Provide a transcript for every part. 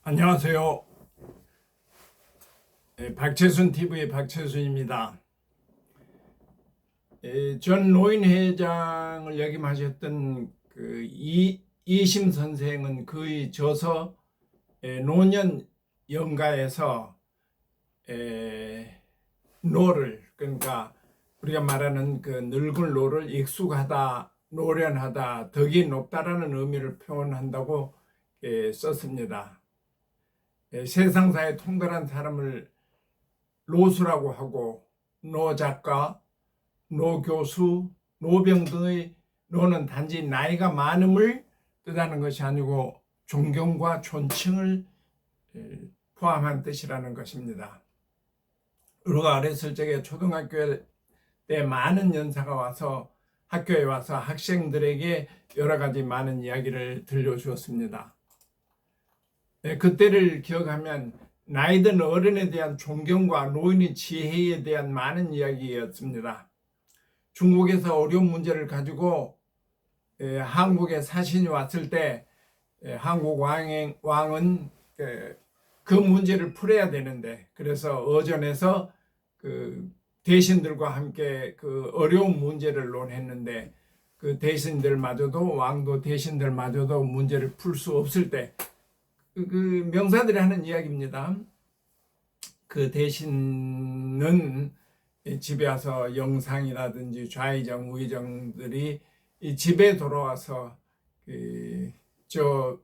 안녕하세요. 박채순 TV의 박채순입니다. 전 노인회장을 역임하셨던 이심 선생은 그의 저서 노년 연가에서 노를, 그러니까 우리가 말하는 그 늙은 노를 익숙하다, 노련하다, 덕이 높다라는 의미를 표현한다고 썼습니다. 세상사에 통달한 사람을 노수라고 하고, 노작가, 노교수, 노병 등의 노는 단지 나이가 많음을 뜻하는 것이 아니고 존경과 존칭을 포함한 뜻이라는 것입니다. 우리가 어렸을 적에 초등학교 때 많은 연사가 와서 학교에 와서 학생들에게 여러 가지 많은 이야기를 들려주었습니다. 그때를 기억하면 나이든 어른에 대한 존경과 노인의 지혜에 대한 많은 이야기였습니다. 중국에서 어려운 문제를 가지고 한국에 사신이 왔을 때 한국 왕은 그 문제를 풀어야 되는데, 그래서 어전에서 그 대신들과 함께 그 어려운 문제를 논했는데, 그 대신들마저도, 왕도 대신들마저도 문제를 풀 수 없을 때 그 명사들이 하는 이야기입니다. 그 대신은 집에 와서 영상이라든지 좌의정, 우의정들이 집에 돌아와서 저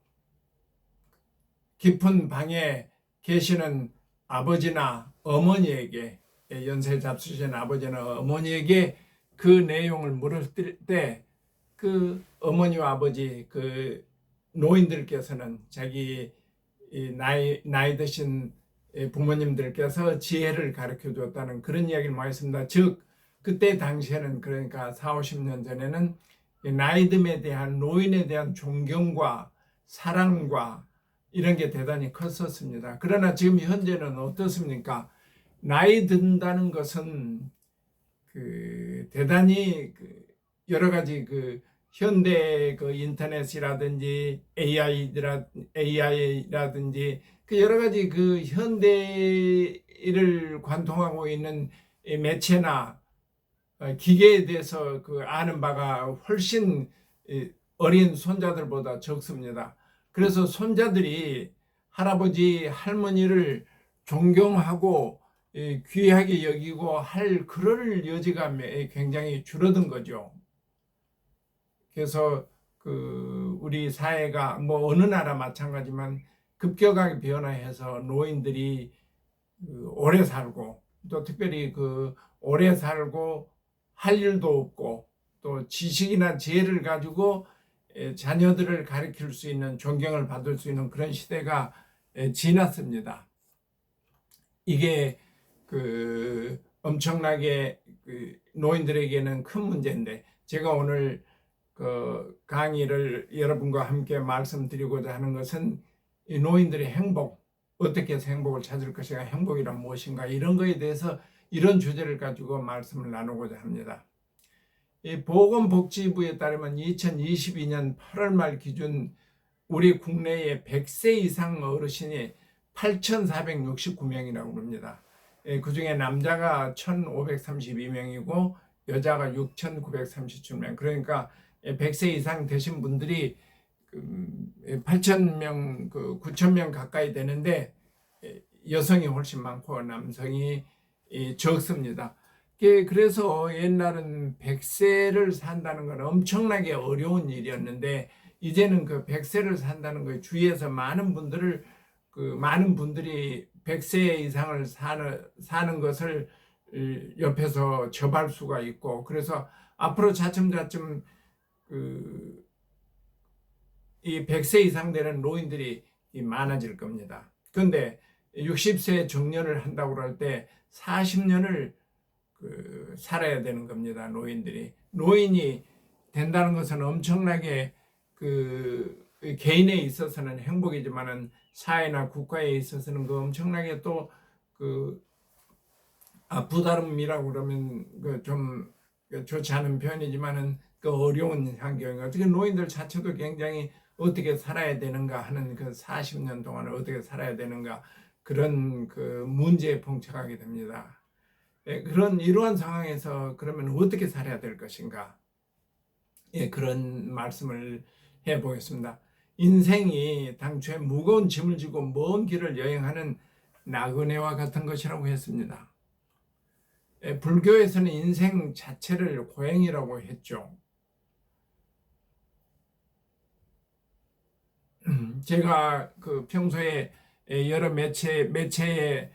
깊은 방에 계시는 아버지나 어머니에게, 연세 잡수신 아버지나 어머니에게 그 내용을 물을 때 그 어머니와 아버지, 그 노인들께서는 자기 나이 드신 부모님들께서 지혜를 가르쳐 줬다는 그런 이야기를 많이 했습니다. 즉 그때 당시에는, 그러니까 40, 50년 전에는 나이듦에 대한, 노인에 대한 존경과 사랑과 이런 게 대단히 컸었습니다. 그러나 지금 현재는 어떻습니까? 나이 든다는 것은 대단히 여러 가지 현대 인터넷이라든지 AI라든지 여러 가지 현대를 관통하고 있는 매체나 기계에 대해서 아는 바가 훨씬 어린 손자들보다 적습니다. 그래서 손자들이 할아버지, 할머니를 존경하고 귀하게 여기고 할 그럴 여지가 굉장히 줄어든 거죠. 그래서 우리 사회가 어느 나라 마찬가지만 급격하게 변화해서 노인들이 오래 살고, 또 특별히 오래 살고 할 일도 없고, 또 지식이나 지혜를 가지고 자녀들을 가르칠 수 있는, 존경을 받을 수 있는 그런 시대가 지났습니다. 이게 엄청나게 노인들에게는 큰 문제인데, 제가 오늘 강의를 여러분과 함께 말씀드리고자 하는 것은 이 노인들의 행복, 어떻게 해서 행복을 찾을 것인가, 행복이란 무엇인가, 이런 거에 대해서 이런 주제를 가지고 말씀을 나누고자 합니다. 이 보건복지부에 따르면 2022년 8월 말 기준 우리 국내에 100세 이상 어르신이 8,469명이라고 합니다. 그 중에 남자가 1,532명이고 여자가 6,937명, 그러니까 100세 이상 되신 분들이 8,000명, 9,000명 가까이 되는데 여성이 훨씬 많고 남성이 적습니다. 그래서 옛날은 100세를 산다는 건 엄청나게 어려운 일이었는데, 이제는 100세를 산다는 거, 주위에서 많은 분들이 100세 이상을 사는 것을 옆에서 접할 수가 있고, 그래서 앞으로 차츰차츰 이 100세 이상 되는 노인들이 많아질 겁니다. 그런데 60세 정년을 한다고 할 때 40년을 살아야 되는 겁니다. 노인이 된다는 것은 엄청나게 개인에 있어서는 행복이지만은 사회나 국가에 있어서는 엄청나게 또 부담이라고 그러면 좀 좋지 않은 표현이지만은 어려운 환경이고, 어떻게 노인들 자체도 굉장히 어떻게 살아야 되는가 하는 그 40년 동안을 어떻게 살아야 되는가 그런 그 문제에 봉착하게 됩니다. 그런 이러한 상황에서 그러면 어떻게 살아야 될 것인가? 그런 말씀을 해보겠습니다. 인생이 당초에 무거운 짐을 지고 먼 길을 여행하는 나그네와 같은 것이라고 했습니다. 불교에서는 인생 자체를 고행이라고 했죠. 제가 그 평소에 여러 매체에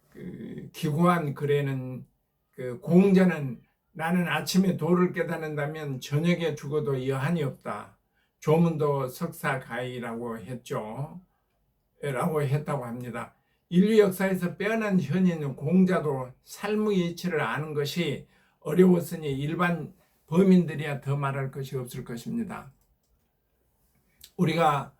그 기고한 글에는 그 공자는 나는 아침에 도를 깨닫는다면 저녁에 죽어도 여한이 없다. 조문도 석사가이라고 했죠. 라고 했다고 합니다. 인류 역사에서 빼어난 현인 공자도 삶의 이치를 아는 것이 어려웠으니 일반 범인들이야 더 말할 것이 없을 것입니다. 우리가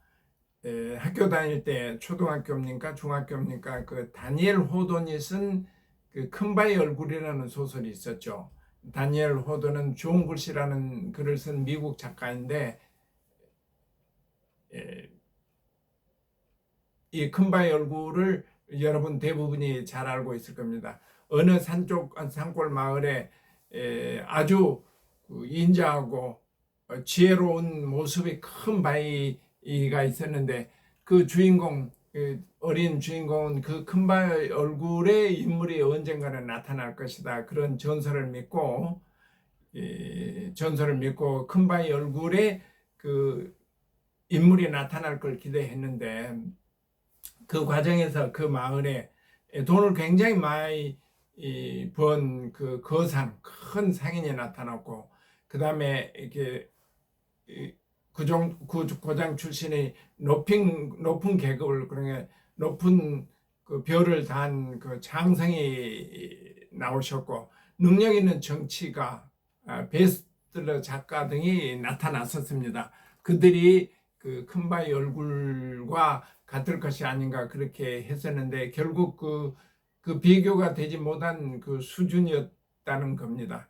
학교 다닐 때 초등학교입니까 중학교입니까 그 다니엘 호돈이 쓴 그 큰바의 얼굴이라는 소설이 있었죠. 다니엘 호돈은 좋은 글씨라는 글을 쓴 미국 작가인데 이 큰바의 얼굴을 여러분 대부분이 잘 알고 있을 겁니다. 어느 산골 마을에 아주 인자하고 지혜로운 모습이 큰 바위가 있었는데 그 주인공 어린 주인공은 그 큰 바위 얼굴의 인물이 언젠가는 나타날 것이다. 그런 전설을 믿고 큰 바위 얼굴에 그 인물이 나타날 걸 기대했는데 그 과정에서 그 마을에 돈을 굉장히 많이 번 그 거상 큰 상인이 나타났고 그 다음에 이렇게 고장 출신의 높은 계급을 그러니까 높은 그 별을 단 그 장성이 나오셨고 능력 있는 정치가 베스트셀러 작가 등이 나타났었습니다. 그들이 그 큰바위 얼굴과 같을 것이 아닌가 그렇게 했었는데 결국 그 비교가 되지 못한 그 수준이었다는 겁니다.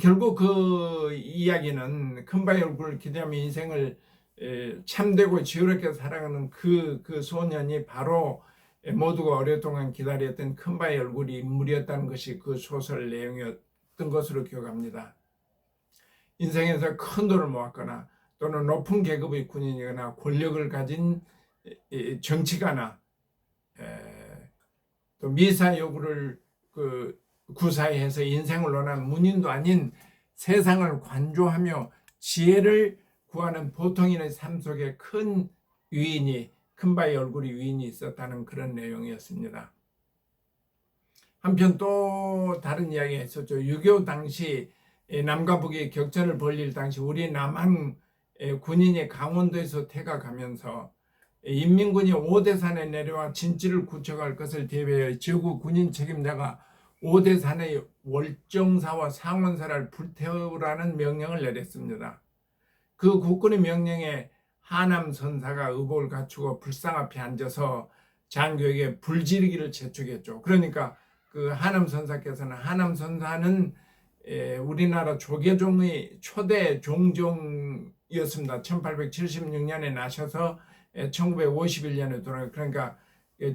결국 그 이야기는 큰바위 얼굴을 기대하며 인생을 참되고 지혜롭게 살아가는 그 소년이 바로 모두가 오랫동안 기다렸던 큰바위 얼굴이 인물이었다는 것이 그 소설 내용이었던 것으로 기억합니다. 인생에서 큰 돈을 모았거나 또는 높은 계급의 군인이거나 권력을 가진 정치가나 또 미사 여구를 구사해서 인생을 논한 문인도 아닌 세상을 관조하며 지혜를 구하는 보통인의 삶 속에 큰 바위 얼굴이 위인이 있었다는 그런 내용이었습니다. 한편 또 다른 이야기가 있었죠. 6.25 당시 남과 북이 격전을 벌일 당시 우리 남한 군인이 강원도에서 퇴각하면서 인민군이 오대산에 내려와 진지를 구축할 것을 대비하여 지구 군인 책임자가 오대산의 월정사와 상원사를 불태우라는 명령을 내렸습니다. 그 국군의 명령에 하남 선사가 의복을 갖추고 불상 앞에 앉아서 장교에게 불지르기를 재촉했죠. 그러니까 그 하남 선사는 우리나라 조계종의 초대 종종이었습니다. 1876년에 나셔서 1951년에 그러니까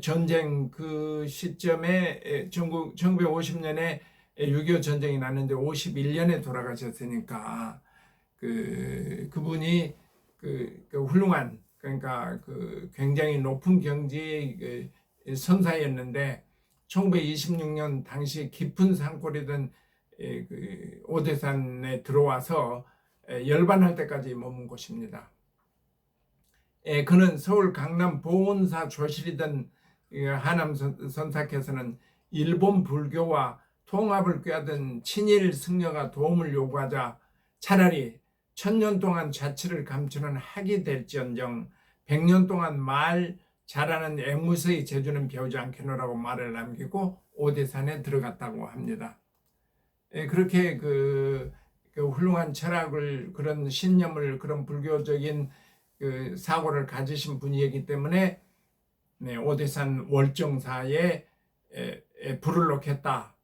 전쟁 그 시점에 1950년에 6.25 전쟁이 났는데 51년에 돌아가셨으니까 그분이 훌륭한 그러니까 굉장히 높은 경지의 선사였는데 1926년 당시 깊은 산골이던 오대산에 들어와서 열반할 때까지 머문 곳입니다. 그는 서울 강남 보온사 조실이던 하남 선사께서는 일본 불교와 통합을 꾀하던 친일 승려가 도움을 요구하자 차라리 1000년 동안 자치를 감추는 학이 될지언정 100년 동안 말 잘하는 앵무새의 재주는 배우지 않겠노라고 말을 남기고 오대산에 들어갔다고 합니다. 그렇게 그 훌륭한 철학을 그런 신념을 그런 불교적인 사고를 가지신 분이기 때문에 오대산 월정사에 불을 놓겠다.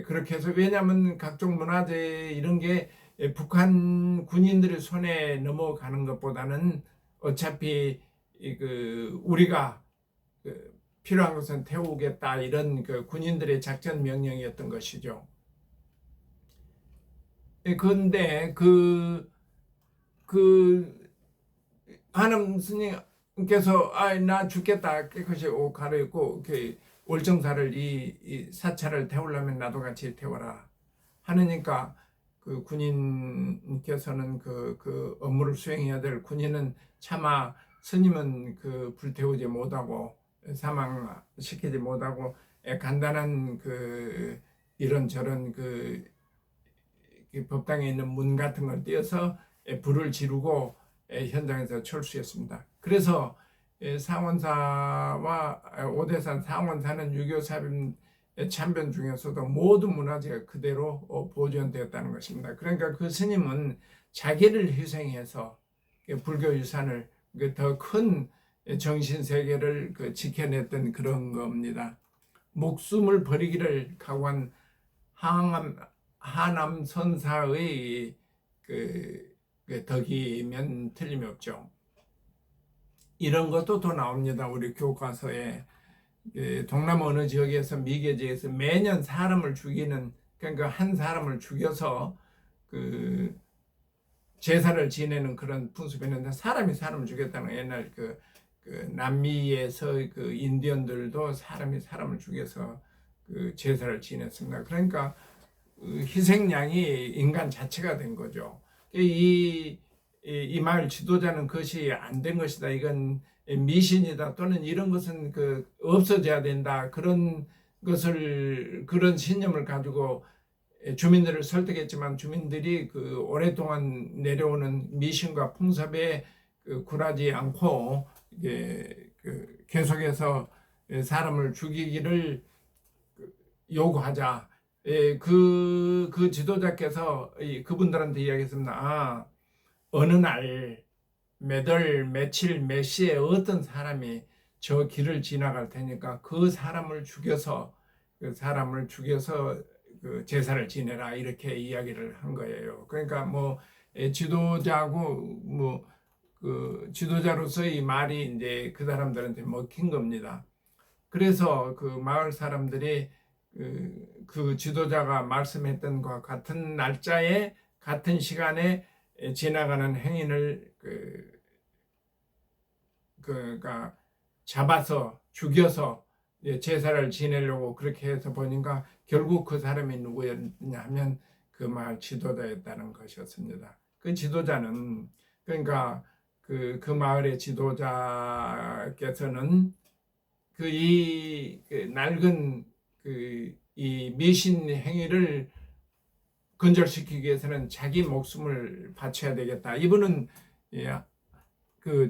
그렇게 해서 왜냐하면 각종 문화재 이런 게 북한 군인들의 손에 넘어가는 것보다는 어차피 우리가 필요한 것은 태우겠다, 이런 군인들의 작전 명령이었던 것이죠. 그런데 하나님 스님께서 나 죽겠다 깨끗이 옷 갈아입고 월정사를 이 사찰을 태우려면 나도 같이 태워라 하느니까, 그 군인께서는 그 업무를 수행해야 될 군인은 차마 스님은 불태우지 못하고 사망시키지 못하고 간단한 이런저런 법당에 있는 문 같은 걸 띄어서 불을 지르고 현장에서 철수했습니다. 그래서 상원사와 오대산 상원사는 6.25 참변 중에서도 모든 문화재가 그대로 보존되었다는 것입니다. 그러니까 그 스님은 자기를 희생해서 불교 유산을 더 큰 정신 세계를 지켜냈던 그런 겁니다. 목숨을 버리기를 각오한 하남 선사의 덕이면 틀림이 없죠. 이런 것도 더 나옵니다. 우리 교과서에 동남 어느 지역에서 미개지에서 매년 사람을 죽이는, 그러니까 한 사람을 죽여서 제사를 지내는 그런 풍습이 있는데, 사람이 사람을 죽였다는 옛날 남미에서 인디언들도 사람이 사람을 죽여서 제사를 지냈습니다. 그러니까 희생양이 인간 자체가 된 거죠. 이 마을 지도자는 그것이 안 된 것이다, 이건 미신이다, 또는 이런 것은 없어져야 된다, 그런 신념을 가지고 주민들을 설득했지만, 주민들이 오랫동안 내려오는 미신과 풍습에 굴하지 않고 계속해서 사람을 죽이기를 요구하자. 그 지도자께서 그분들한테 이야기했습니다. 어느 날 몇 월 며칠 몇 시에 어떤 사람이 저 길을 지나갈 테니까 그 사람을 죽여서 제사를 지내라, 이렇게 이야기를 한 거예요. 그러니까 지도자고 지도자로서의 말이 이제 그 사람들한테 먹힌 겁니다. 그래서 마을 사람들이 그 지도자가 말씀했던 것과 같은 날짜에 같은 시간에 지나가는 행인을 그러니까 잡아서 죽여서 제사를 지내려고 그렇게 해서 보니까 결국 그 사람이 누구였냐 하면 그 마을 지도자였다는 것이었습니다. 그 지도자는, 그러니까 그 마을의 지도자께서는 이 낡은 이 미신 행위를 근절시키기 위해서는 자기 목숨을 바쳐야 되겠다. 이분은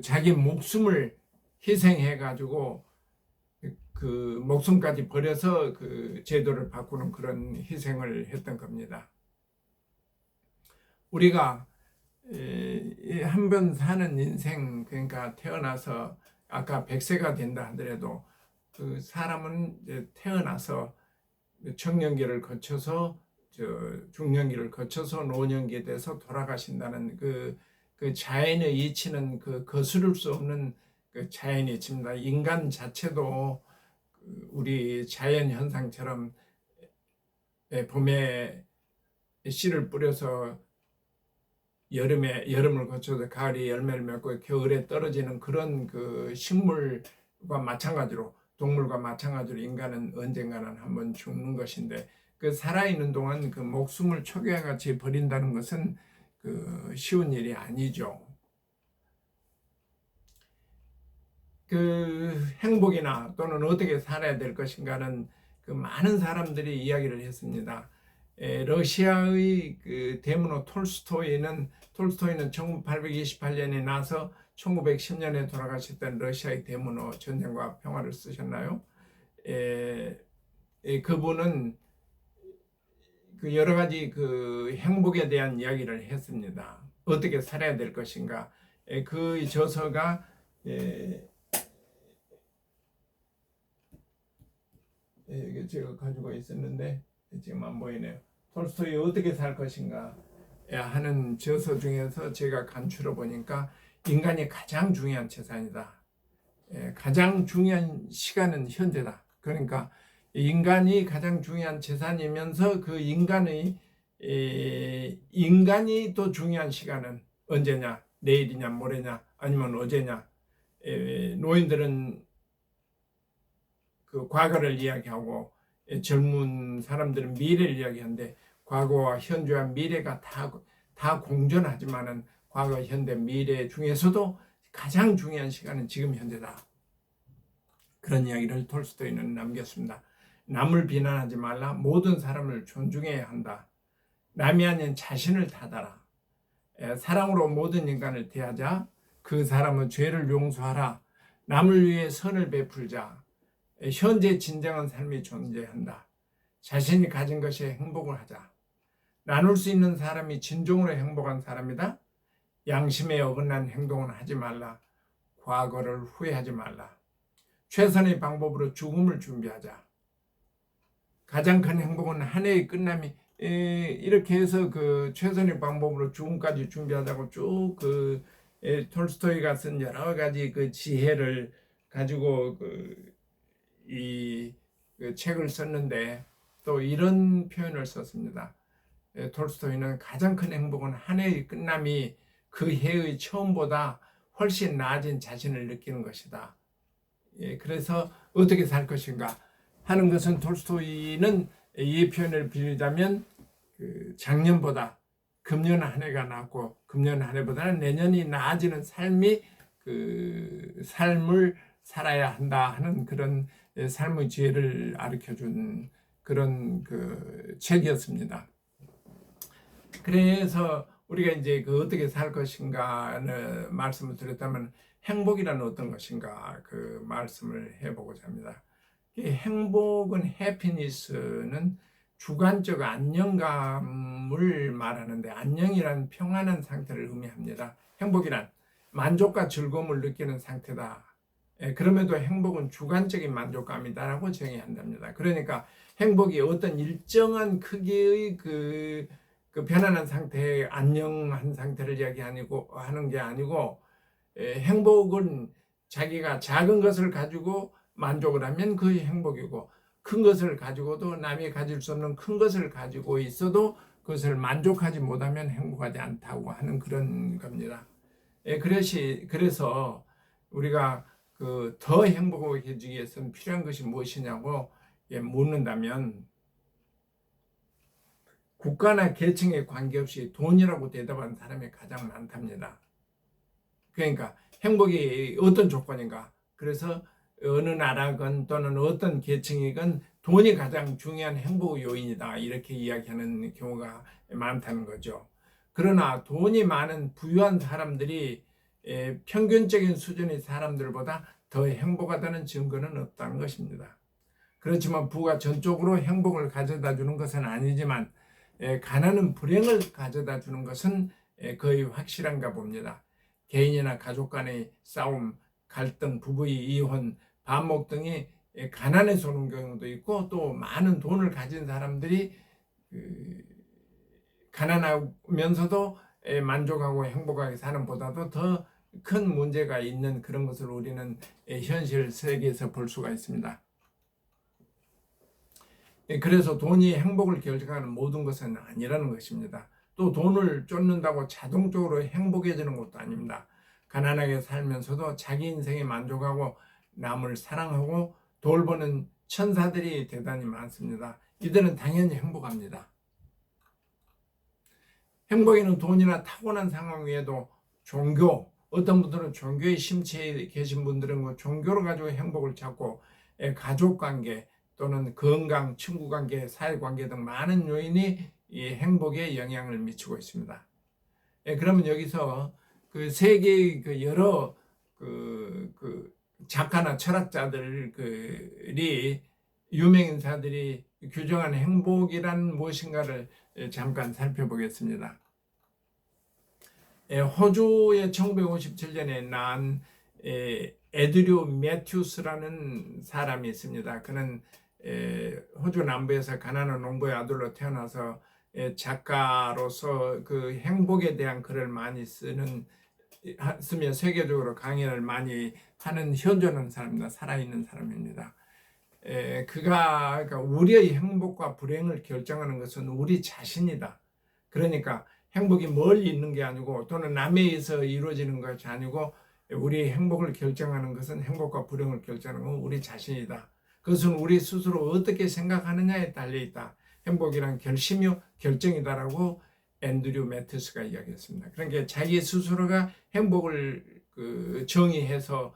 자기 목숨을 희생해 가지고 목숨까지 버려서 제도를 바꾸는 그런 희생을 했던 겁니다. 우리가 한 번 사는 인생, 그러니까 태어나서 아까 100세가 된다 하더라도 사람은 이제 태어나서 청년기를 거쳐서 중년기를 거쳐서 노년기에 돼서 돌아가신다는 그 자연의 이치는 거스를 수 없는 자연의 이치입니다. 인간 자체도 우리 자연 현상처럼 봄에 씨를 뿌려서 여름을 거쳐서 가을에 열매를 맺고 겨울에 떨어지는 그런 식물과 마찬가지로, 동물과 마찬가지로 인간은 언젠가는 한번 죽는 것인데, 살아있는 동안 목숨을 초기화같이 버린다는 것은 쉬운 일이 아니죠. 행복이나 또는 어떻게 살아야 될 것인가는 많은 사람들이 이야기를 했습니다. 러시아의 대문호 톨스토이는 1828년에 나서 1910년에 돌아가셨던 러시아의 대문호 전쟁과 평화를 쓰셨나요? 그분은 여러 가지 행복에 대한 이야기를 했습니다. 어떻게 살아야 될 것인가. 그 저서가 이게 제가 가지고 있었는데 지금 안 보이네요. 톨스토이 어떻게 살 것인가. 하는 저서 중에서 제가 간추려 보니까 인간이 가장 중요한 재산이다. 가장 중요한 시간은 현재다. 그러니까 인간이 가장 중요한 재산이면서 그 인간이 또 중요한 시간은 언제냐? 내일이냐, 모레냐, 아니면 어제냐? 노인들은 그 과거를 이야기하고 젊은 사람들은 미래를 이야기하는데 과거와 현재와 미래가 다 공존하지만은 과거, 현대, 미래 중에서도 가장 중요한 시간은 지금 현재다. 그런 이야기를 톨스토이는 남겼습니다. 남을 비난하지 말라. 모든 사람을 존중해야 한다. 남이 아닌 자신을 탓하라. 사랑으로 모든 인간을 대하자. 그 사람은 죄를 용서하라. 남을 위해 선을 베풀자. 현재 진정한 삶이 존재한다. 자신이 가진 것에 행복을 하자. 나눌 수 있는 사람이 진정으로 행복한 사람이다. 양심에 어긋난 행동은 하지 말라. 과거를 후회하지 말라. 최선의 방법으로 죽음을 준비하자. 가장 큰 행복은 한 해의 끝남이 이렇게 해서 그 최선의 방법으로 죽음까지 준비하자고 쭉 톨스토이가 쓴 여러 가지 그 지혜를 가지고 이 책을 썼는데 또 이런 표현을 썼습니다. 톨스토이는 가장 큰 행복은 한 해의 끝남이 그 해의 처음보다 훨씬 나아진 자신을 느끼는 것이다. 그래서 어떻게 살 것인가 하는 것은 톨스토이는 이 표현을 빌리자면 작년보다 금년 한 해가 낫고 금년 한 해보다는 내년이 나아지는 삶을 살아야 한다 하는 그런 삶의 지혜를 가르쳐준 그런 책이었습니다. 그래서 우리가 이제 어떻게 살 것인가는 말씀을 드렸다면 행복이란 어떤 것인가 그 말씀을 해보고자 합니다. 행복은 해피니스는 주관적 안정감을 말하는데 안녕이란 평안한 상태를 의미합니다. 행복이란 만족과 즐거움을 느끼는 상태다. 그럼에도 행복은 주관적인 만족감이다라고 정의한답니다. 그러니까 행복이 어떤 일정한 크기의 그 편안한 상태, 안녕한 상태를 하는 게 아니고 행복은 자기가 작은 것을 가지고 만족을 하면 그게 행복이고 큰 것을 가지고도 남이 가질 수 없는 큰 것을 가지고 있어도 그것을 만족하지 못하면 행복하지 않다고 하는 그런 겁니다. 그래서 우리가 더 행복해지기 위해서는 필요한 것이 무엇이냐고 묻는다면 국가나 계층에 관계없이 돈이라고 대답하는 사람이 가장 많답니다. 그러니까 행복이 어떤 조건인가? 그래서 어느 나라건 또는 어떤 계층이건 돈이 가장 중요한 행복 요인이다 이렇게 이야기하는 경우가 많다는 거죠. 그러나 돈이 많은 부유한 사람들이 평균적인 수준의 사람들보다 더 행복하다는 증거는 없다는 것입니다. 그렇지만 부가 전적으로 행복을 가져다 주는 것은 아니지만 가난은 불행을 가져다 주는 것은 거의 확실한가 봅니다. 개인이나 가족 간의 싸움, 갈등, 부부의 이혼, 반목 등이 가난에서 오는 경우도 있고 또 많은 돈을 가진 사람들이 가난하면서도 만족하고 행복하게 사는 보다도 더 큰 문제가 있는 그런 것을 우리는 현실 세계에서 볼 수가 있습니다. 그래서 돈이 행복을 결정하는 모든 것은 아니라는 것입니다. 또 돈을 쫓는다고 자동적으로 행복해지는 것도 아닙니다. 가난하게 살면서도 자기 인생에 만족하고 남을 사랑하고 돌보는 천사들이 대단히 많습니다. 이들은 당연히 행복합니다. 행복에는 돈이나 타고난 상황 외에도 종교, 어떤 분들은 종교에 심취해 계신 분들은 종교를 가지고 행복을 찾고 가족관계 또는 건강, 친구관계, 사회관계 등 많은 요인이 이 행복에 영향을 미치고 있습니다. 그러면 여기서 세계의 여러 작가나 철학자들이 유명인사들이 규정한 행복이란 무엇인가를 잠깐 살펴보겠습니다. 호주에 1957년에 난 에드류 매튜스라는 사람이 있습니다. 그는 호주 남부에서 가난한 농부의 아들로 태어나서 작가로서 그 행복에 대한 글을 많이 쓰며 세계적으로 강연을 많이 하는 현존하는 사람입니다. 살아있는 사람입니다. 그러니까 우리의 행복과 불행을 결정하는 것은 우리 자신이다. 그러니까 행복이 멀리 있는 게 아니고 또는 남에 의해서 이루어지는 것이 아니고 우리의 행복을 결정하는 것은 행복과 불행을 결정하는 건 우리 자신이다. 그것은 우리 스스로 어떻게 생각하느냐에 달려 있다. 행복이란 결심이요 결정이다라고 앤드류 매튜스가 이야기했습니다. 그러니까 자기 스스로가 행복을 정의해서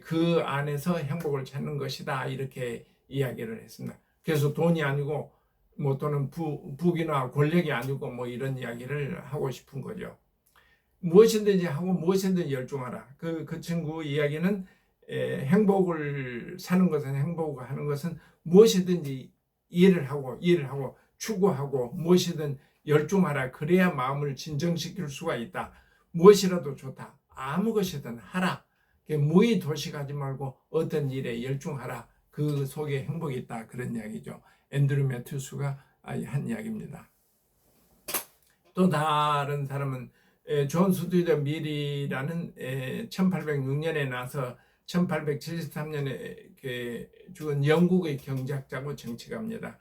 그 안에서 행복을 찾는 것이다 이렇게 이야기를 했습니다. 그래서 돈이 아니고 뭐 또는 부귀나 권력이 아니고 뭐 이런 이야기를 하고 싶은 거죠. 무엇이든지 하고 무엇이든지 열중하라. 그 친구 이야기는 행복을 사는 것은 행복을 하는 것은 무엇이든지 일을 하고 추구하고 무엇이든 열중하라. 그래야 마음을 진정시킬 수가 있다. 무엇이라도 좋다. 아무 것이든 하라. 무의 도식하지 말고 어떤 일에 열중하라. 그 속에 행복이 있다. 그런 이야기죠. 앤드류 매튜스가 한 이야기입니다. 또 다른 사람은 존 스튜어트 밀이라는 1806년에 나서 1873년에 죽은 영국의 경제학자고 정치가입니다.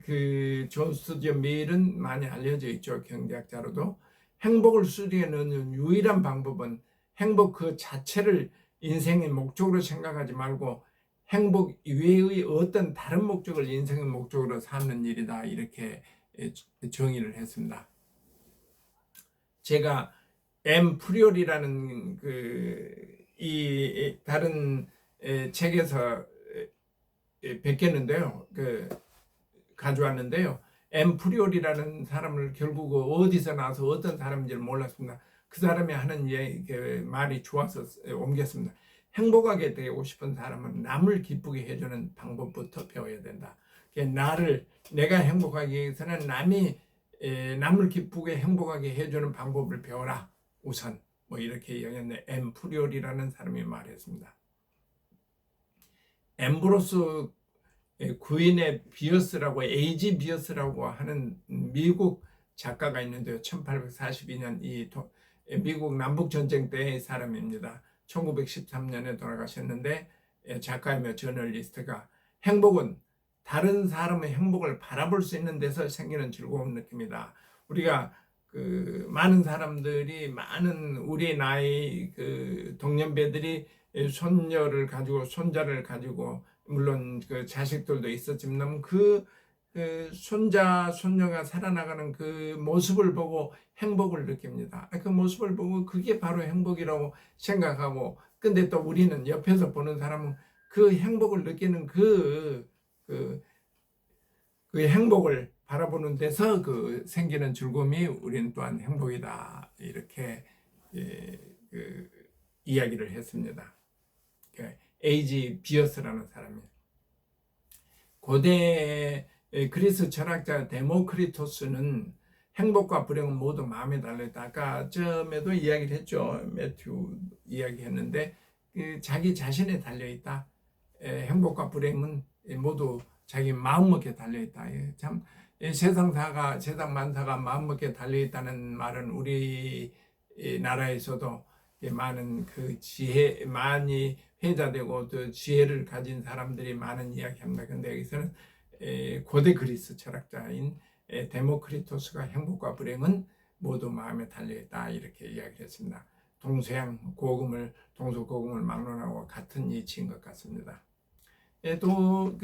그 존 스튜어트 밀은 많이 알려져 있죠. 경제학자로도. 행복을 수리해 넣는 유일한 방법은 행복 그 자체를 인생의 목적으로 생각하지 말고 행복 이외의 어떤 다른 목적을 인생의 목적으로 삼는 일이다. 이렇게 정의를 했습니다. 제가 M. 프리올이라는 이 다른 책에서 뵙겠는데요. 가져왔는데요. M. 프리올이라는 사람을 결국 어디서 나와서 어떤 사람인지 몰랐습니다. 그 사람이 하는 말이 좋아서 옮겼습니다. 행복하게 되고 싶은 사람은 남을 기쁘게 해주는 방법부터 배워야 된다. 내가 행복하기 위해서는 남을 기쁘게 행복하게 해주는 방법을 배워라. 우선 뭐 이렇게 이야기했는데 M. 프리올이라는 사람이 말했습니다. 앰브로스 구인의 비어스라고 A.G. 비어스라고 하는 미국 작가가 있는데요. 1842년 미국 남북전쟁 때의 사람입니다. 1913년에 돌아가셨는데 작가이며 저널리스트가 행복은 다른 사람의 행복을 바라볼 수 있는 데서 생기는 즐거운 느낌이다. 우리가 많은 사람들이 많은 우리 나이 동년배들이 손녀를 가지고 손자를 가지고 물론 자식들도 있었지만 손자 손녀가 살아나가는 그 모습을 보고 행복을 느낍니다. 그 모습을 보고 그게 바로 행복이라고 생각하고 근데 또 우리는 옆에서 보는 사람은 그 행복을 느끼는 그 행복을 바라보는 데서 생기는 즐거움이 우리는 또한 행복이다. 이렇게 이야기를 했습니다. A.G. 비어스라는 사람이 고대 그리스 철학자 데모크리토스는 행복과 불행은 모두 마음에 달려있다. 아까 처음에도 이야기를 했죠. 매튜 이야기했는데 자기 자신에 달려있다. 행복과 불행은 모두 자기 마음먹기에 달려있다. 참 세상 만사가 마음먹기에 달려있다는 말은 우리 나라에서도 많은 많이 회자되고 또 지혜를 가진 사람들이 많은 이야기합니다. 근데 여기서는 고대 그리스 철학자인 데모크리토스가 행복과 불행은 모두 마음에 달려있다 이렇게 이야기를 했습니다. 동서고금을 막론하고 같은 이치인 것 같습니다. 또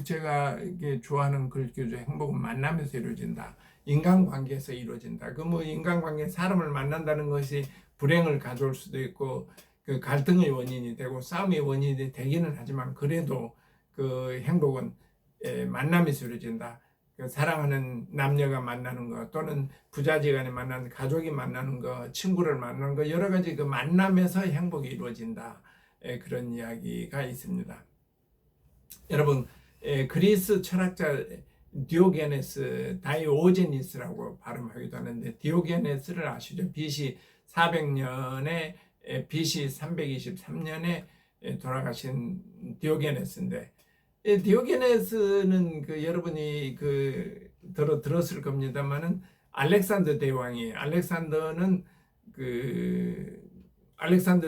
제가 좋아하는 글귀죠. 행복은 만나면서 이루어진다. 인간관계에서 이루어진다. 인간관계 사람을 만난다는 것이 불행을 가져올 수도 있고 갈등의 원인이 되고 싸움의 원인이 되기는 하지만 그래도 행복은 만남에서 이루어진다. 사랑하는 남녀가 만나는 것 또는 부자지간에 만나는 가족이 만나는 것 친구를 만나는 것 여러 가지 만남에서 행복이 이루어진다. 그런 이야기가 있습니다. 여러분 그리스 철학자 다이오제니스라고 발음하기도 하는데 디오게네스를 아시죠? BC 400년에 BC 323년에 돌아가신 디오게네스인데 디오게네스는 여러분이 들었을 겁니다만은 알렉산더 대왕이 알렉산더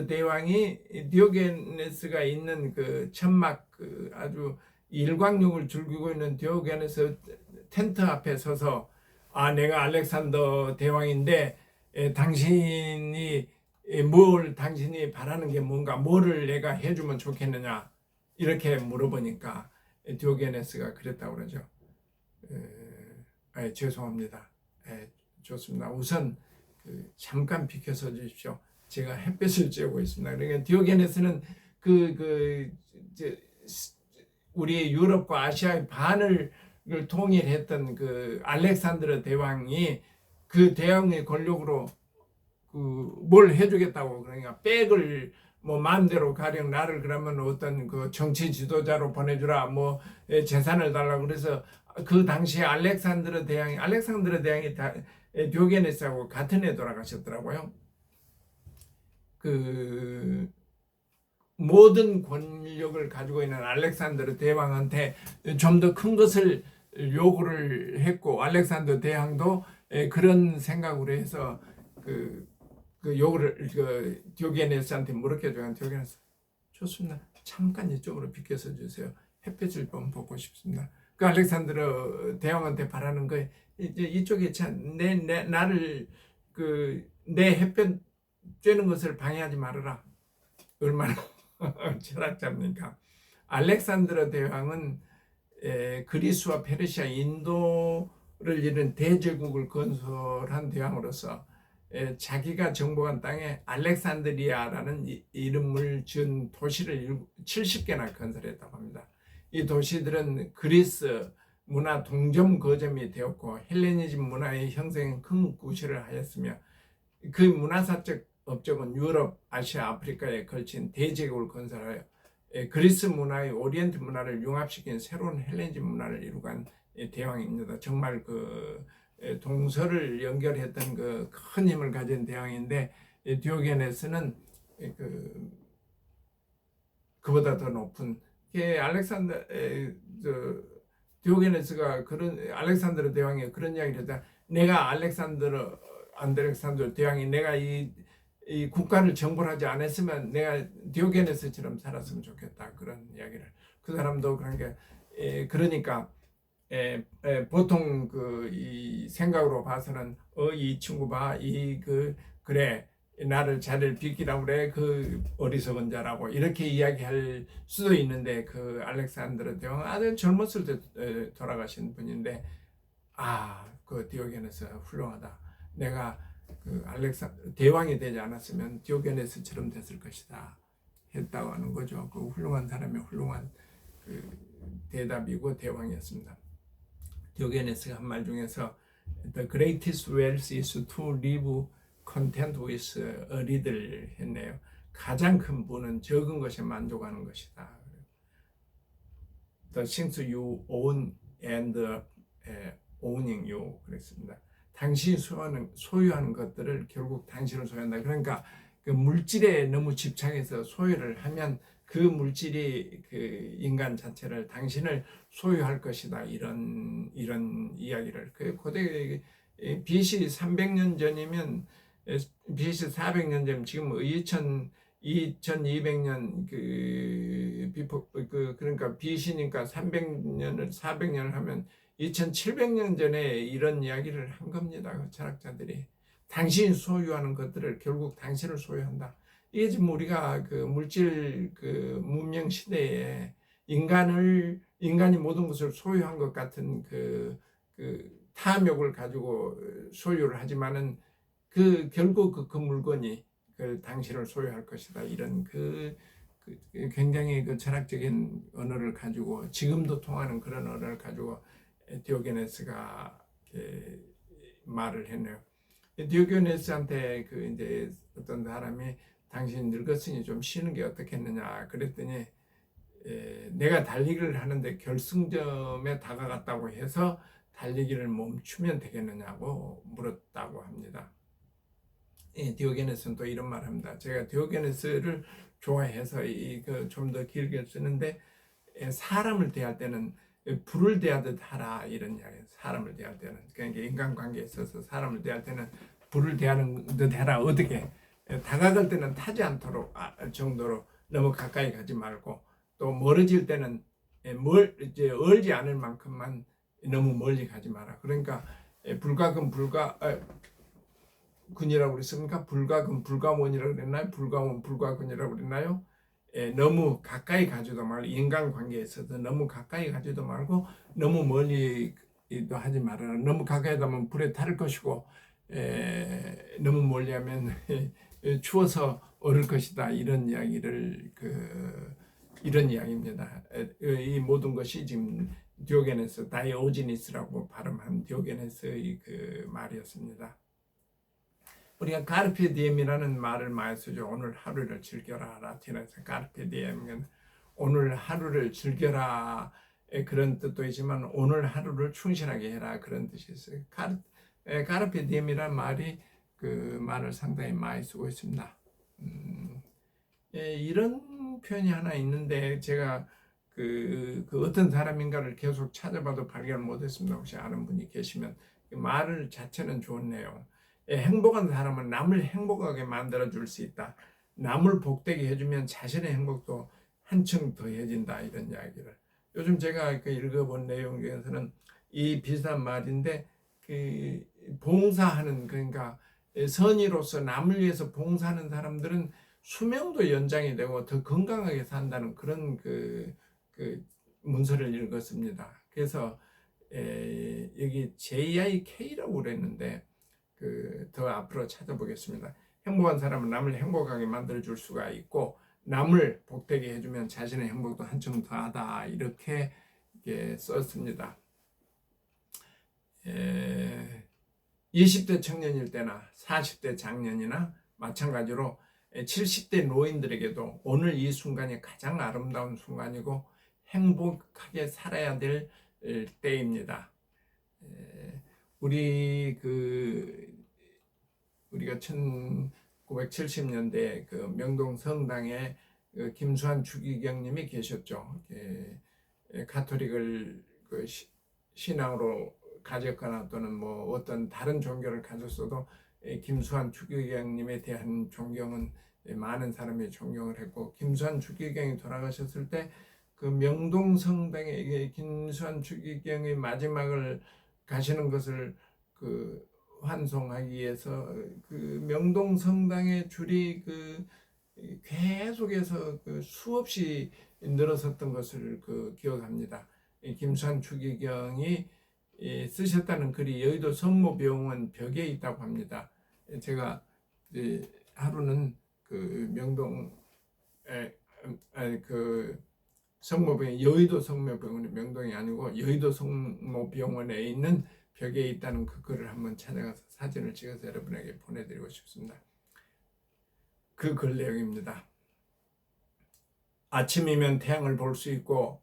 대왕이 디오게네스가 있는 그 천막 그 아주 일광욕을 즐기고 있는 디오게네스 텐트 앞에 서서 내가 알렉산더 대왕인데 당신이 바라는 게 뭔가 뭐를 내가 해주면 좋겠느냐 이렇게 물어보니까 디오게네스가 그랬다고 그러죠. 죄송합니다. 좋습니다. 우선 잠깐 비켜서 주십시오. 제가 햇볕을 쬐고 있습니다. 그러니까 디오게네스는 우리 유럽과 아시아의 반을 통일했던 그 알렉산드르 대왕이 그 대왕의 권력으로 뭘 해주겠다고 그러니까 백을 뭐 마음대로 가령 나를 그러면 어떤 그 정치 지도자로 보내주라 뭐 재산을 달라고 그래서 그 당시에 알렉산드르 대왕이 디오게네스하고 같은 해 돌아가셨더라고요. 그 모든 권력을 가지고 있는 알렉산드르 대왕한테 좀 더 큰 것을 요구를 했고 알렉산더 대왕도 그런 생각으로 해서 그 요구를 디오게네스한테 물었겠죠. 디오게네스 좋습니다. 잠깐 이쪽으로 비켜서 주세요. 햇볕을 좀 보고 싶습니다. 그 알렉산드르 대왕한테 바라는 거 이제 이쪽에 나를 내 햇볕 쬐는 것을 방해하지 말아라. 얼마나 철학자입니까? 알렉산드르 대왕은 그리스와 페르시아, 인도를 이룬 대제국을 건설한 대왕으로서 자기가 정복한 땅에 알렉산드리아라는 이름을 지은 도시를 70개나 건설했다고 합니다. 이 도시들은 그리스 문화 동점 거점이 되었고 헬레니즘 문화의 형성에 큰 구실을 하였으며 그 문화사적 업적은 유럽, 아시아, 아프리카에 걸친 대제국을 건설하여 그리스 문화의 오리엔트 문화를 융합시킨 새로운 헬레니즘 문화를 이루간 대왕입니다. 정말 동서를 연결했던 큰 힘을 가진 대왕인데 디오게네스는 그보다 더 높은 디오게네스가 알렉산드르 대왕이 그런 이야기를 했다. 내가 알렉산드르 대왕이 내가 이 국가를 정벌하지 않았으면 내가 디오게네스처럼 살았으면 좋겠다. 그런 이야기를. 그 사람도 그러니까 보통 이 생각으로 봐서는 이 친구 봐. 그래. 나를 자리를 비키라고 그래. 그 어리석은 자라고 이렇게 이야기할 수도 있는데 그 알렉산드르 대왕은 아주 젊었을 때 돌아가신 분인데 그 디오게네스 훌륭하다. 내가 대왕이 되지 않았으면 디오게네스처럼 됐을 것이다 했다고 하는 거죠. 그 훌륭한 사람의 훌륭한 대답이고 대왕이었습니다. 디오게네스가 한 말 중에서 The greatest wealth is to live content with a little 했네요. 가장 큰 부는 적은 것에 만족하는 것이다. The things you own and owning you 그랬습니다. 당신이 소유하는 것들을 결국 당신을 소유한다. 그러니까 그 물질에 너무 집착해서 소유를 하면 그 물질이 인간 자체를 당신을 소유할 것이다. 이런 이야기를 고대 BC 300년 전이면 BC 400년 전 지금 2200년 그러니까 BC니까 400년을 하면 2700년 전에 이런 이야기를 한 겁니다. 철학자들이 당신이 소유하는 것들을 결국 당신을 소유한다. 이게 지금 우리가 물질 문명 시대에 인간이 모든 것을 소유한 것 같은 탐욕을 가지고 소유를 하지만은 결국 그 물건이 당신을 소유할 것이다. 이런 굉장히 철학적인 언어를 가지고 지금도 통하는 그런 언어를 가지고 디오게네스가 말을 했네요. 디오게네스한테 이제 어떤 사람이 당신 늙었으니 좀 쉬는 게 어떻겠느냐 그랬더니 내가 달리기를 하는데 결승점에 다가갔다고 해서 달리기를 멈추면 되겠느냐고 물었다고 합니다. 디오게네스는 또 이런 말 합니다. 제가 디오게네스를 좋아해서 좀 더 길게 쓰는데 사람을 대할 때는 불을 대하듯 하라 이런 이야기. 사람을 대할 때는 그러니까 인간관계에 있어서 사람을 대할 때는 불을 대하는 듯 해라. 어떻게 다가갈 때는 타지 않도록 정도로 너무 가까이 가지 말고 또 멀어질 때는 이제 얼지 않을 만큼만 너무 멀리 가지 마라. 그러니까 불가금 불가근이라고 그랬습니까? 불가금 불가원이라고 그랬나요? 불가원 불가근이라고 그랬나요? 너무 가까이 가지도 말고 인간관계에 있어서 너무 가까이 가지도 말고 너무 멀리도 하지 말아라. 너무 가까이 가면 불에 탈 것이고 너무 멀리하면 추워서 얼을 것이다. 이런 이야기를 이런 이야기입니다. 이 모든 것이 지금 디오게네스 다이오지니스라고 발음한 디오게네스의 그 말이었습니다. 우리가 카르페 디엠이라는 말을 많이 쓰죠. 오늘 하루를 즐겨라. 라틴어에서 카르페 디엠은 오늘 하루를 즐겨라 그런 뜻도 있지만 오늘 하루를 충실하게 해라 그런 뜻이 있어요. 카르페 디엠이라는 말이 그 말을 상당히 많이 쓰고 있습니다. 이런 표현이 하나 있는데 제가 그 어떤 사람인가를 계속 찾아봐도 발견을 못했습니다. 혹시 아는 분이 계시면 말을 자체는 좋네요. 행복한 사람은 남을 행복하게 만들어 줄 수 있다. 남을 복되게 해주면 자신의 행복도 한층 더해진다. 이런 이야기를 요즘 제가 읽어본 내용 중에서는 이 비슷한 말인데 그 봉사하는 그러니까 선의로서 남을 위해서 봉사하는 사람들은 수명도 연장이 되고 더 건강하게 산다는 그런 그 문서를 읽었습니다. 그래서 여기 JIK라고 그랬는데 더 앞으로 찾아보겠습니다. 행복한 사람은 남을 행복하게 만들어 줄 수가 있고 남을 복되게 해주면 자신의 행복도 한층 더하다 이렇게 썼습니다. 20대 청년일 때나 40대 장년이나 마찬가지로 70대 노인들에게도 오늘 이 순간이 가장 아름다운 순간이고 행복하게 살아야 될 때입니다. 우리가 1970년대 그 명동 성당에 김수환 주기경님이 계셨죠. 가톨릭을 신앙으로 가졌거나 또는 뭐 어떤 다른 종교를 가졌어도 김수환 주기경님에 대한 존경은 많은 사람이 존경을 했고 김수환 주기경이 돌아가셨을 때 그 명동 성당에 김수환 주기경의 마지막을 가시는 것을 환송하기 위해서 그 명동 성당의 줄이 계속해서 수없이 늘어섰던 것을 기억합니다. 김수환 주기경이 쓰셨다는 글이 여의도 성모병원 벽에 있다고 합니다. 제가 하루는 명동 성모병원 여의도 성모병원이 명동이 아니고 여의도 성모병원에 있는 벽에 있다는 그 글을 한번 찾아가서 사진을 찍어서 여러분에게 보내드리고 싶습니다. 그 글 내용입니다. 아침이면 태양을 볼 수 있고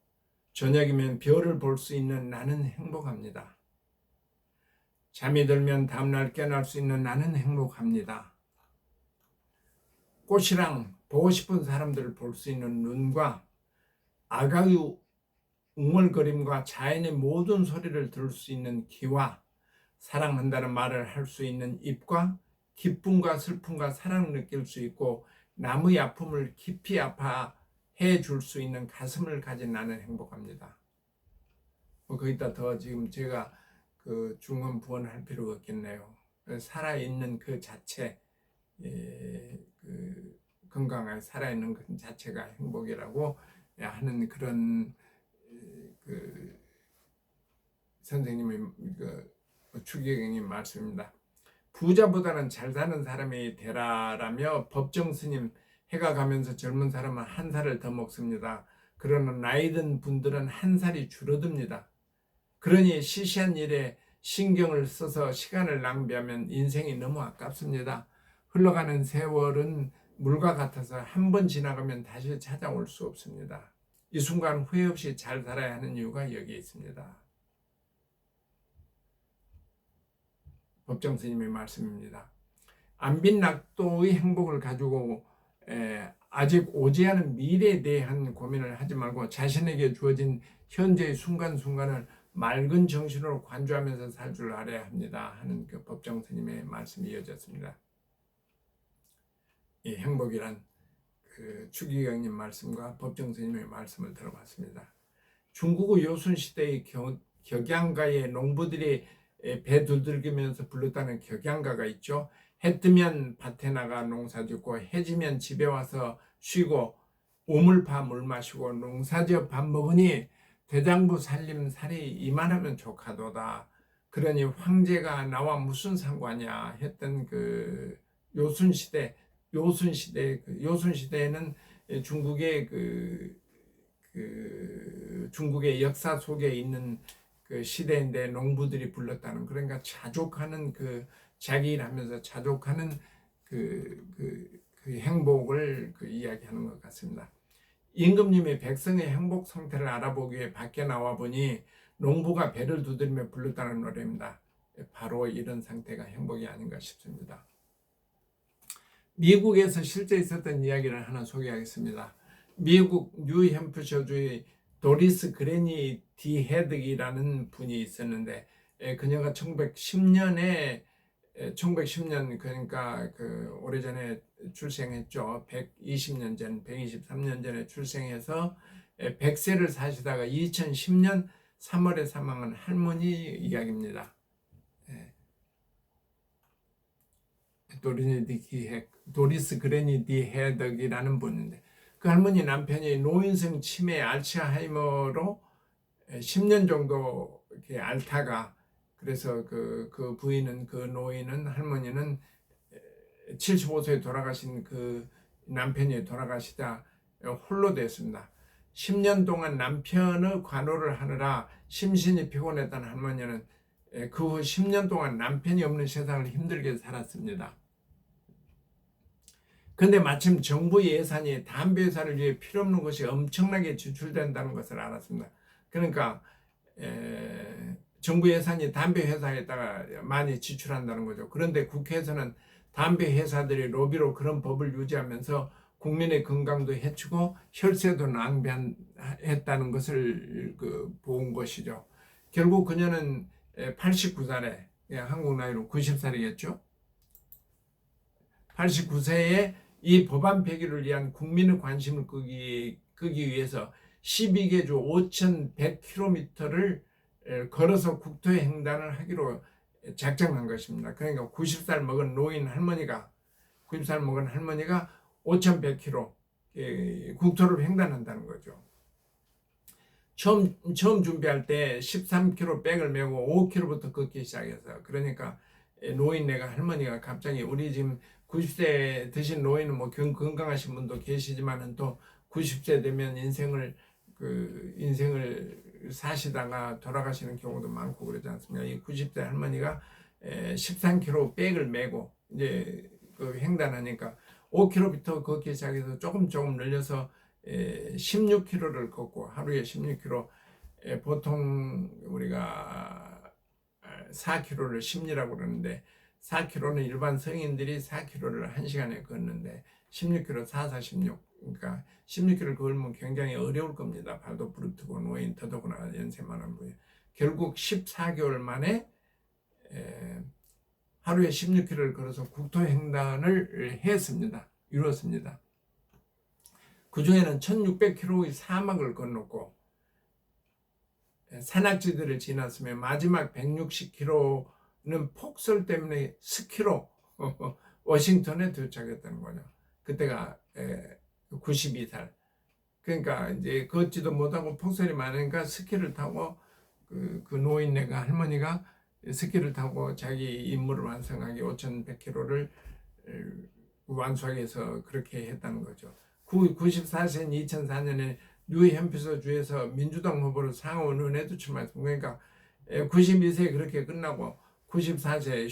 저녁이면 별을 볼 수 있는 나는 행복합니다. 잠이 들면 다음날 깨어날 수 있는 나는 행복합니다. 꽃이랑 보고 싶은 사람들을 볼 수 있는 눈과 아가의 웅얼거림과 자연의 모든 소리를 들을 수 있는 귀와 사랑한다는 말을 할 수 있는 입과 기쁨과 슬픔과 사랑을 느낄 수 있고 남의 아픔을 깊이 아파해 줄 수 있는 가슴을 가진 나는 행복합니다. 거기다 더 지금 제가 중언부언할 필요가 없겠네요. 살아있는 그 자체, 건강하게 살아있는 그 자체가 행복이라고 하는 그런 선생님의 주기경님 말씀입니다. 부자보다는 잘 사는 사람이 되라라며 법정 스님 해가 가면서 젊은 사람은 한 살을 더 먹습니다. 그러나 나이 든 분들은 한 살이 줄어듭니다. 그러니 시시한 일에 신경을 써서 시간을 낭비하면 인생이 너무 아깝습니다. 흘러가는 세월은 물과 같아서 한 번 지나가면 다시 찾아올 수 없습니다. 이 순간 후회 없이 잘 살아야 하는 이유가 여기에 있습니다. 법정 스님의 말씀입니다. 안빈낙도의 행복을 가지고 아직 오지 않은 미래에 대한 고민을 하지 말고 자신에게 주어진 현재의 순간순간을 맑은 정신으로 관주하면서 살 줄 알아야 합니다 하는 그 법정 스님의 말씀이 이어졌습니다. 이 행복이란 그 추기경님 말씀과 법정 스님의 말씀을 들어봤습니다. 중국의 요순시대의 격양가에 농부들이 배 두들기면서 불렀다는 격양가가 있죠. 해 뜨면 밭에 나가 농사 짓고 해 지면 집에 와서 쉬고 우물파 물 마시고 농사지어 밥 먹으니 대장부 살림살이 이만하면 족하도다. 그러니 황제가 나와 무슨 상관이야 했던 그 요순시대에는 중국의 중국의 역사 속에 있는 그 시대인데 농부들이 불렀다는, 그러니까 자족하는 자기 일하면서 자족하는 그 행복을 이야기하는 것 같습니다. 임금님이 백성의 행복 상태를 알아보기 위해 밖에 나와 보니 농부가 배를 두드리며 불렀다는 노래입니다. 바로 이런 상태가 행복이 아닌가 싶습니다. 미국에서 실제 있었던 이야기를 하나 소개하겠습니다. 미국 뉴햄프셔주의 도리스 그레니 디 헤드기라는 분이 있었는데, 그녀가 1910년 그러니까 오래전에 출생했죠. 120년 전, 123년 전에 출생해서 100세를 사시다가 2010년 3월에 사망한 할머니 이야기입니다. 도리스 그레니 디 헤덕이라는 분인데, 그 할머니 남편이 노인성 치매 알츠하이머로 10년 정도 이렇게 앓다가, 그래서 그 노인은 할머니는 75세에 돌아가신 그 남편이 돌아가시다 홀로 됐습니다. 10년 동안 남편의 관호를 하느라 심신이 피곤했던 할머니는 그 후 10년 동안 남편이 없는 세상을 힘들게 살았습니다. 근데 마침 정부 예산이 담배 회사를 위해 필요없는 것이 엄청나게 지출된다는 것을 알았습니다. 그러니까 정부 예산이 담배 회사에다가 많이 지출한다는 거죠. 그런데 국회에서는 담배 회사들이 로비로 그런 법을 유지하면서 국민의 건강도 해치고 혈세도 낭비했다는 것을 본 것이죠. 결국 그녀는 89살에, 한국 나이로 90살이겠죠. 89세에 이 법안 폐기를 위한 국민의 관심을 끄기 위해서 12개주 5,100km를 걸어서 국토횡단을 하기로 작정한 것입니다. 그러니까 90살 먹은 할머니가 5,100km 국토를 횡단한다는 거죠. 처음 준비할 때 13km 백을 메고 5km부터 걷기 시작해서, 그러니까 할머니가 갑자기, 우리 지금 90세 드신 노인은 뭐 건강하신 분도 계시지만은 또 90세 되면 인생을 사시다가 돌아가시는 경우도 많고 그러지 않습니까? 이 90세 할머니가 13km 백을 메고 이제 횡단하니까 5km부터 걷기 시작해서 조금 늘려서 16km를 걷고, 하루에 16km, 보통 우리가 4km를 심리라고 그러는데 4km는 일반 성인들이 4km를 1시간에 걷는데 16km 16, 그러니까 16km를 걸으면 굉장히 어려울 겁니다. 발도 부르트고 노인, 더더구나 연세 많은 분이. 결국 14개월 만에 하루에 16km를 걸어서 국토횡단을 이루었습니다. 그 중에는 1600km의 사막을 건넜고 산악지들을 지났으며 마지막 160km는 폭설 때문에 스키로 워싱턴에 도착했다는 거죠. 그때가 92살. 그러니까 이제 걷지도 못하고 폭설이 많으니까 스키를 타고 그 노인네가, 할머니가 스키를 타고 자기 임무를 완성하기 5,100km를 완수하기 위해서 그렇게 했다는 거죠. 94세인 2004년에 뉴햄프셔 주에서 민주당 후보로 상원의원에도 출마했습니다. 그러니까 92세에 그렇게 끝나고 94세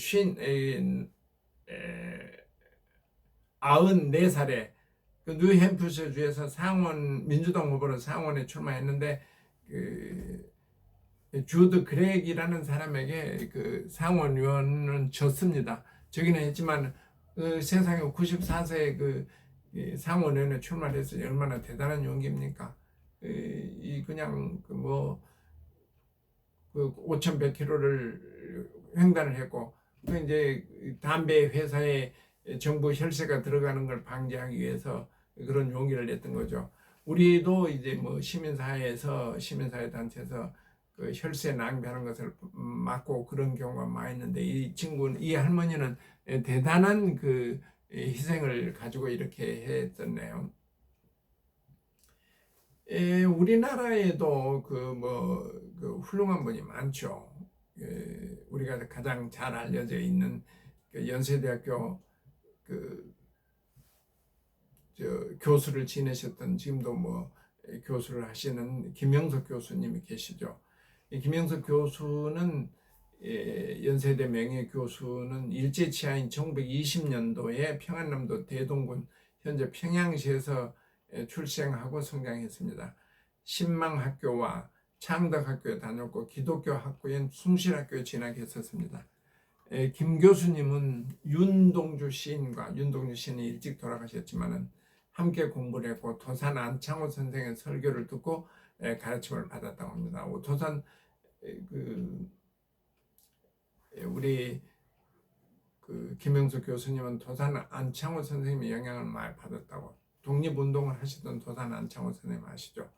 94살에 그 뉴햄프셔 주에서 민주당 후보로 상원에 출마했는데 주드 그렉이라는 사람에게 그 상원 의원은 졌습니다. 저기는 했지만 세상에 94세에 상원의원에 출마해서 얼마나 대단한 용기입니까? 그냥 그 5,100km를 횡단을 했고, 그 이제 담배 회사에 정부 혈세가 들어가는 걸 방지하기 위해서 그런 용기를 냈던 거죠. 우리도 이제 뭐 시민사회 단체에서 그 혈세 낭비하는 것을 막고 그런 경우가 많이 있는데, 이 할머니는 대단한 그 희생을 가지고 이렇게 했었네요. 우리나라에도 그 훌륭한 분이 많죠. 우리가 가장 잘 알려져 있는 그 연세대학교 그 교수를 지내셨던, 지금도 뭐 교수를 하시는 김영석 교수님이 계시죠. 이 김영석 교수는 연세대 명예 교수는 일제치하인 1920년도에 평안남도 대동군 현재 평양시에서 출생하고 성장했습니다. 신망학교와 창덕학교에 다녔고 기독교 학부인 숭실학교에 진학했었습니다. 김 교수님은 윤동주 시인이 일찍 돌아가셨지만은 함께 공부를 했고 도산 안창호 선생의 설교를 듣고 가르침을 받았다고 합니다. 도산 우리 그 김영석 교수님은 도산 안창호 선생님의 영향을 많이 받았다고. 독립운동을 하시던 도산 안창호 선생님 아시죠?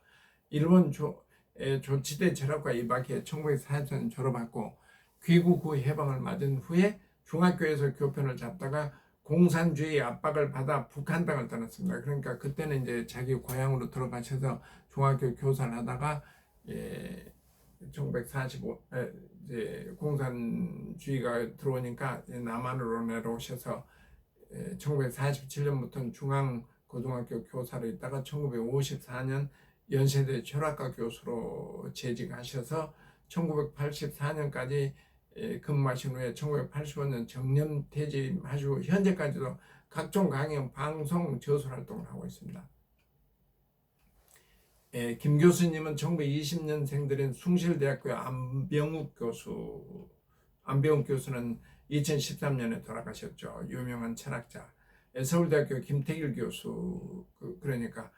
일본 조치대 철학과 2학기에 1940년 졸업하고 귀국 후 해방을 맞은 후에 중학교에서 교편을 잡다가 공산주의 압박을 받아 북한 땅을 떠났습니다. 그러니까 그때는 이제 자기 고향으로 들어가셔서 중학교 교사를 하다가 1945 이제 공산주의가 들어오니까 남한으로 내려오셔서 1947년부터는 중앙고등학교 교사로 있다가 1954년 연세대 철학과 교수로 재직하셔서 1984년까지 근무하신 후에 1985년 정년 퇴직하시고 현재까지도 각종 강연, 방송, 저술 활동을 하고 있습니다. 김 교수님은 1920년생들인 숭실대학교 안병욱 교수는 2013년에 돌아가셨죠. 유명한 철학자. 서울대학교 김태길 교수, 그러니까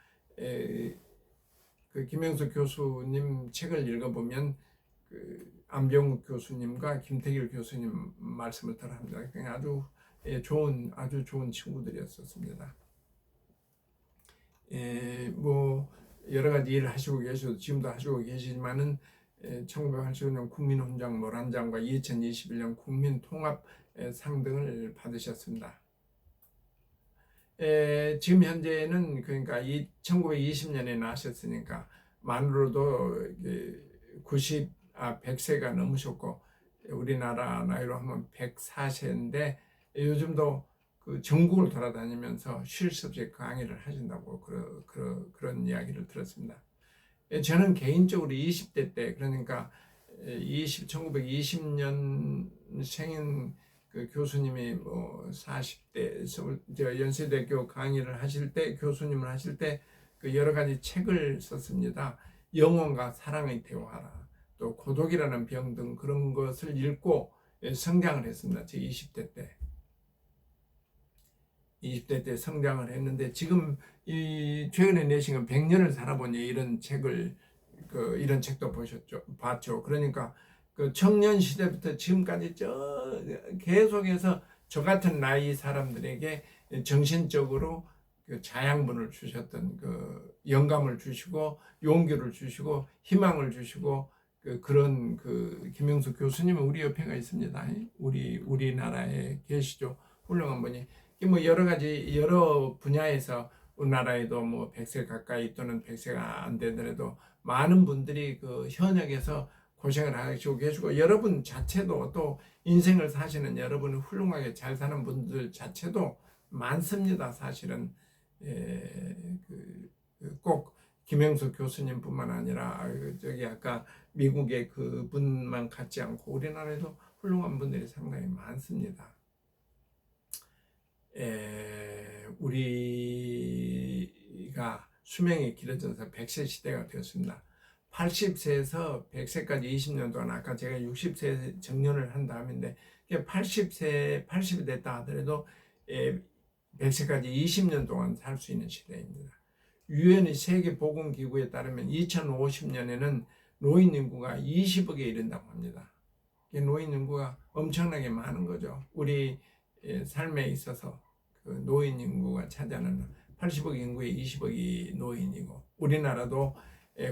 그 김영석 교수님 책을 읽어보면 그 안병욱 교수님과 김태길 교수님 말씀을 들어합니다. 그냥 아주 좋은 친구들이었었습니다. 뭐 여러 가지 일을 하시고 계셔도 지금도 하시고 계시지만은 1985년 국민훈장 모란장과 2021년 국민통합상 등을 받으셨습니다. 지금 현재는 그러니까 1920년에 나셨으니까 만으로도 100세가 넘으셨고 우리나라 나이로 하면 104세인데 요즘도 그 전국을 돌아다니면서 쉴 새 없이 강의를 하신다고 그런 이야기를 들었습니다. 저는 개인적으로 20대 때, 그러니까 1920년 생인 그 교수님이 뭐 40대 연세대학교 강의를 하실 때, 교수님을 하실 때 그 여러 가지 책을 썼습니다. 영혼과 사랑의 대화라, 또 고독이라는 병 등 그런 것을 읽고 성장을 했습니다. 제 20대 때. 20대 때 성장을 했는데 지금 최근에 내신 건 100년을 살아보니 이런 책도 봤죠. 그러니까 그 청년 시대부터 지금까지 계속해서 저 같은 나이 사람들에게 정신적으로 그 자양분을 주셨던 그 영감을 주시고 용기를 주시고 희망을 주시고 그런 김영숙 교수님은 우리 옆에가 있습니다. 우리나라에 계시죠. 훌륭한 분이. 뭐 여러 분야에서 우리나라에도 뭐 100세 가까이 또는 100세가 안 되더라도 많은 분들이 그 현역에서 고생을 하시고 계시고, 여러분 자체도 또 인생을 사시는 여러분 훌륭하게 잘 사는 분들 자체도 많습니다. 사실은 꼭 김영석 교수님뿐만 아니라 아까 미국의 그분만 같지 않고 우리나라에도 훌륭한 분들이 상당히 많습니다. 우리가 수명이 길어져서 100세 시대가 되었습니다. 80세에서 100세까지 20년 동안, 아까 제가 60세 정년을 한 다음인데 80이 됐다 하더라도 100세까지 20년 동안 살 수 있는 시대입니다. 유엔의 세계보건기구에 따르면 2050년에는 노인 인구가 20억에 이른다고 합니다. 노인 인구가 엄청나게 많은 거죠. 우리 삶에 있어서 그 노인 인구가 차지하는 80억 인구의 20억이 노인이고, 우리나라도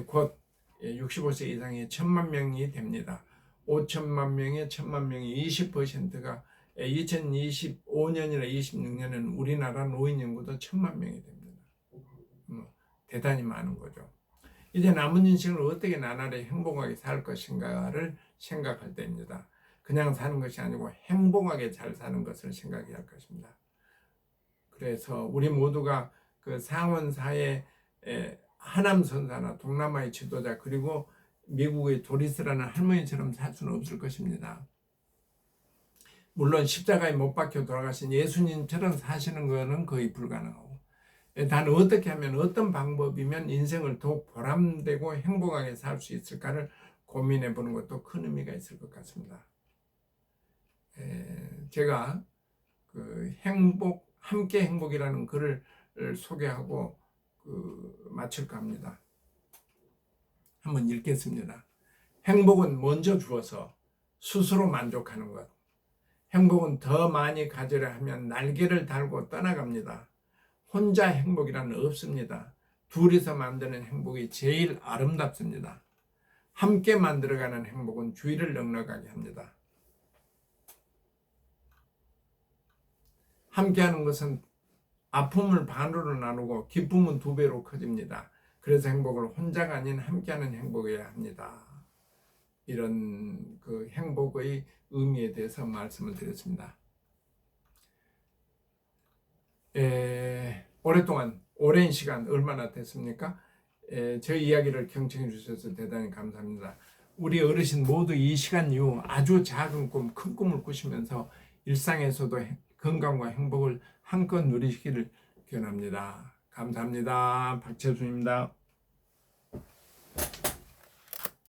곧 65세 이상의 1,000만 명이 됩니다. 5천만 명에 1,000만 명이 20%가 2025년이나 26년에는 우리나라 노인 인구도 1,000만 명이 됩니다. 대단히 많은 거죠. 이제 남은 인생을 어떻게 나날이 행복하게 살 것인가를 생각할 때입니다. 그냥 사는 것이 아니고 행복하게 잘 사는 것을 생각해야 할 것입니다. 그래서 우리 모두가 그 상원사의 하남선사나 동남아의 지도자, 그리고 미국의 도리스라는 할머니처럼 살 수는 없을 것입니다. 물론 십자가에 못 박혀 돌아가신 예수님처럼 사시는 것은 거의 불가능하고, 단 어떻게 하면, 어떤 방법이면 인생을 더욱 보람되고 행복하게 살 수 있을까를 고민해 보는 것도 큰 의미가 있을 것 같습니다. 제가 그 함께 행복이라는 글을 소개하고 마칠까 합니다. 한번 읽겠습니다. 행복은 먼저 주어서 스스로 만족하는 것. 행복은 더 많이 가지려 하면 날개를 달고 떠나갑니다. 혼자 행복이란 없습니다. 둘이서 만드는 행복이 제일 아름답습니다. 함께 만들어가는 행복은 주위를 넉넉하게 합니다. 함께하는 것은 아픔을 반으로 나누고 기쁨은 2배로 커집니다. 그래서 행복을 혼자가 아닌 함께하는 행복이어야 합니다. 이런 그 행복의 의미에 대해서 말씀을 드렸습니다. 오랫동안, 오랜 시간 얼마나 됐습니까? 저희 이야기를 경청해 주셔서 대단히 감사합니다. 우리 어르신 모두 이 시간 이후 아주 작은 꿈, 큰 꿈을 꾸시면서 일상에서도 건강과 행복을 한껏 누리시기를 기원합니다. 감사합니다. 박재순입니다.